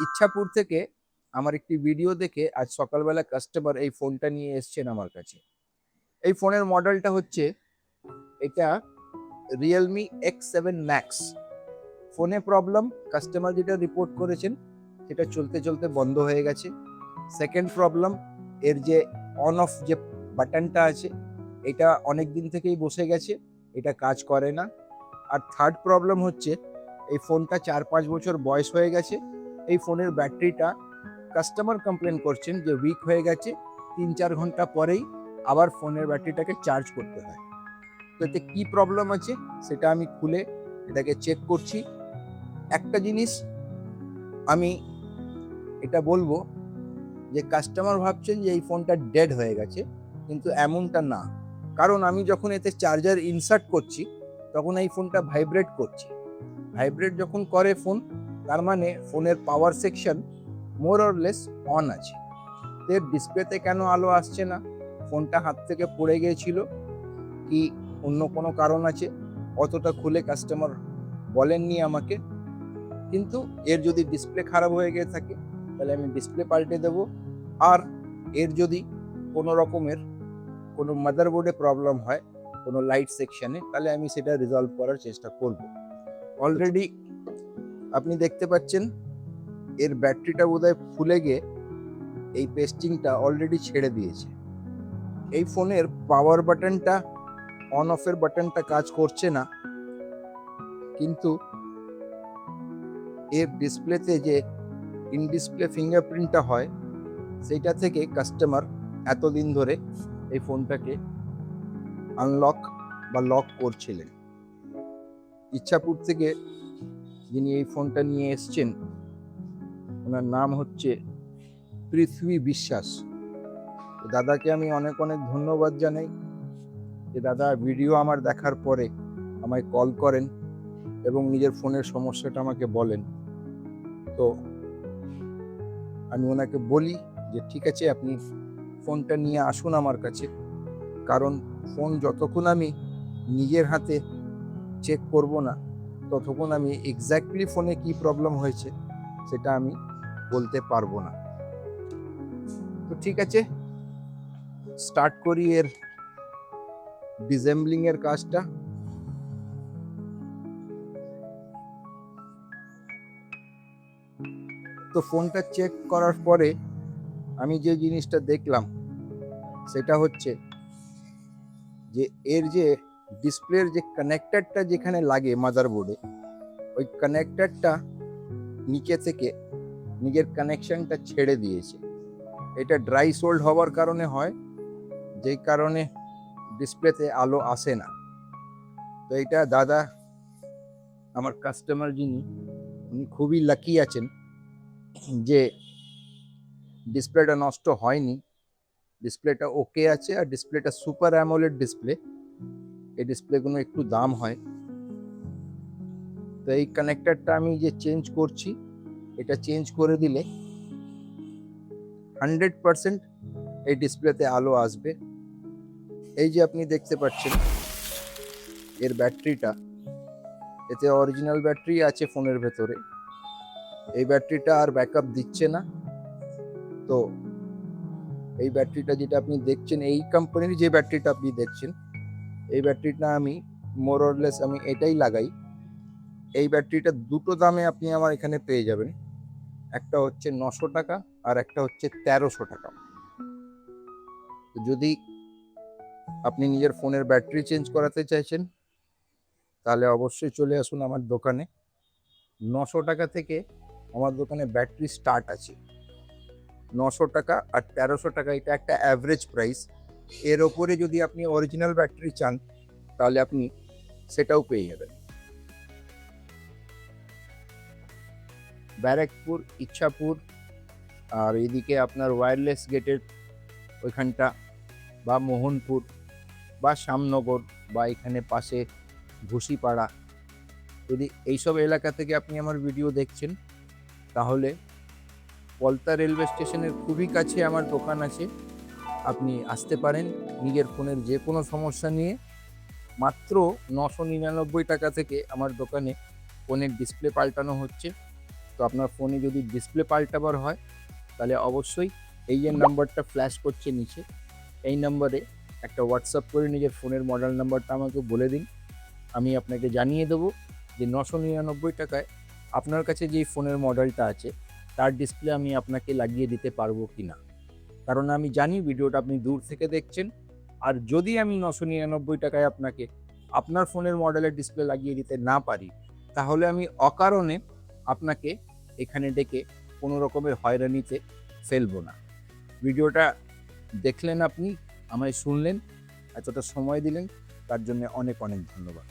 ইচ্ছাপুর থেকে আমার একটি ভিডিও দেখে আজ সকালবেলা কাস্টমার এই ফোনটা নিয়ে এসছেন আমার কাছে। এই ফোনের মডেলটা হচ্ছে এটা রিয়েলমি X7 Max। ফোনে প্রবলেম, কাস্টমার যেটা রিপোর্ট করেছেন সেটা চলতে চলতে বন্ধ হয়ে গেছে। সেকেন্ড প্রবলেম, এর যে অন অফ যে বাটনটা আছে এটা অনেক দিন থেকেই বসে গেছে, এটা কাজ করে না। আর থার্ড প্রবলেম হচ্ছে এই ফোনটা 4-5 বছর বয়স হয়ে গেছে। এই ফোনের ব্যাটারিটা কাস্টমার কমপ্লেন করছেন যে উইক হয়ে গেছে, 3-4 ঘন্টা পরেই আবার ফোনের ব্যাটারিটাকে চার্জ করতে হয়। তো এতে কী প্রবলেম আছে সেটা আমি খুলে এটাকে চেক করছি। একটা জিনিস আমি এটা বলবো যে কাস্টমার ভাবছেন যে এই ফোনটা ডেড হয়ে গেছে, কিন্তু এমনটা না। কারণ আমি যখন এতে চার্জার ইনসার্ট করছি তখন এই ফোনটা ভাইব্রেট করছে। ভাইব্রেট যখন করে ফোন, তার মানে ফোনের power section more or less on আছে। এর ডিসপ্লেতে কেন আলো আসছে না? ফোনটা হাত থেকে পড়ে গিয়েছিল কি অন্য কোনো কারণ আছে? অতটা খুলে কাস্টমার বলেননি আমাকে। কিন্তু এর যদি ডিসপ্লে খারাপ হয়ে গিয়ে থাকে তাহলে আমি ডিসপ্লে পাল্টে দেবো। আর এর যদি কোনো রকমের কোনো মাদারবোর্ডে প্রবলেম হয়, কোনো লাইট সেকশনে, তাহলে আমি সেটা রিজলভ করার চেষ্টা করব। অলরেডি আপনি দেখতে পাচ্ছেন এর ব্যাটারিটা বোধহয় ফুলে গিয়ে এই পেস্টিংটা অলরেডি ছেড়ে দিয়েছে। এই ফোনের পাওয়ার বাটনটা, অন অফের বাটনটা কাজ করছে না, কিন্তু এর ডিসপ্লেতে যে ইন ডিসপ্লে ফিঙ্গারপ্রিন্টটা হয় সেইটা থেকে কাস্টমার এতদিন ধরে এই ফোনটাকে আনলক বা লক করছিলেন। ইচ্ছাপুর থেকে যিনি এই ফোনটা নিয়ে এসছেন ওনার নাম হচ্ছে পৃথ্বী বিশ্বাস। দাদাকে আমি অনেক অনেক ধন্যবাদ জানাই যে দাদা ভিডিও আমার দেখার পরে আমায় কল করেন এবং নিজের ফোনের সমস্যাটা আমাকে বলেন। তো আমি ওনাকে বলি যে ঠিক আছে, আপনি ফোনটা নিয়ে আসুন আমার কাছে, কারণ ফোন যতক্ষণ আমি নিজের হাতে চেক করব না ততক্ষণ আমি এক্স্যাক্টলি ফোনে কি প্রবলেম হয়েছে সেটা আমি বলতে পারবো না। তো ঠিক আছে, স্টার্ট করি এর ডিসেম্বলিং এর কাজটা। তো ফোনটা চেক করার পরে আমি যে জিনিসটা দেখলাম সেটা হচ্ছে যে এর যে ডিসপ্লের যে কানেক্টরটা যেখানে লাগে মাদারবোর্ডে, ওই কানেক্টরটা নিচে থেকে নিজের কানেকশনটা ছেড়ে দিয়েছে। এটা ড্রাই সোল্ড হওয়ার কারণে হয়, যেই কারণে ডিসপ্লেতে আলো আসে না। তো এটা দাদা আমার কাস্টমার যিনি, উনি খুবই লাকি আছেন যে ডিসপ্লেটা নষ্ট হয়নি, ডিসপ্লেটা ওকে আছে। আর ডিসপ্লেটা সুপার অ্যামোলেড ডিসপ্লে, এই ডিসপ্লেগুলো একটু দাম হয়। তো এই কানেক্টরটা আমি যে চেঞ্জ করছি, এটা চেঞ্জ করে দিলে 100% এই ডিসপ্লেতে আলো আসবে। এই যে আপনি দেখতে পাচ্ছেন এর ব্যাটারিটা, এতে অরিজিনাল ব্যাটারি আছে ফোনের ভেতরে। এই ব্যাটারিটা আর ব্যাকআপ দিচ্ছে না। তো এই ব্যাটারিটা যেটা আপনি দেখছেন, এই কোম্পানির যে ব্যাটারিটা আপনি দেখছেন, এই ব্যাটারিটা আমি মোর অর লেস আমি এটাই লাগাই। এই ব্যাটারিটা দুটো দামে আপনি আমার এখানে পেয়ে যাবেন। একটা হচ্ছে 900 টাকা আর একটা হচ্ছে 1300 টাকা। যদি আপনি নিজের ফোনের ব্যাটারি চেঞ্জ করাতে চাইছেন তাহলে অবশ্যই চলে আসুন আমার দোকানে। 900 টাকা থেকে আমার দোকানে ব্যাটারি স্টার্ট আছে। 900 টাকা আর 1300 টাকা, এটা একটা অ্যাভারেজ প্রাইস। এর ওপরে যদি আপনি অরিজিনাল ব্যাটারি চান তাহলে আপনি সেটাও পেয়ে যাবেন। ব্যারাকপুর, ইচ্ছাপুর, আর এদিকে আপনার ওয়্যারলেস গেটের ওইখানটা, বা মোহনপুর, বা শ্যামনগর, বা এখানে পাশে ঘুষিপাড়া, যদি এইসব এলাকা থেকে আপনি আমার ভিডিও দেখছেন তাহলে পলতা রেলওয়ে স্টেশনের খুবই কাছে আমার দোকান আছে। আপনি আসতে পারেন নিজের ফোনের যে কোনো সমস্যা নিয়ে। মাত্র 999 টাকা থেকে আমার দোকানে ফোনের ডিসপ্লে পাল্টানো হচ্ছে। তো আপনার ফোনে যদি ডিসপ্লে পাল্টাবার হয় তাহলে অবশ্যই এই যে নাম্বারটা ফ্ল্যাশ করছে নিচে, এই নাম্বারে একটা হোয়াটসঅ্যাপ করে নিজের ফোনের মডেল নাম্বারটা আমাকে বলে দিন। আমি আপনাকে জানিয়ে দেবো যে 999 টাকায় আপনার কাছে যেই ফোনের মডেলটা আছে তার ডিসপ্লে আমি আপনাকে লাগিয়ে দিতে পারবো কি না। কারণ আমি জানি ভিডিওটা আপনি দূর থেকে দেখছেন, আর যদি আমি 999 টাকায় আপনাকে আপনার ফোনের মডেলের ডিসপ্লে লাগিয়ে দিতে না পারি, তাহলে আমি অকারণে আপনাকে এখানে ডেকে কোনো রকমের হয়রানিতে ফেলবো না। ভিডিওটা দেখলেন আপনি, আমায় শুনলেন, এতটা সময় দিলেন, তার জন্য অনেক অনেক ধন্যবাদ।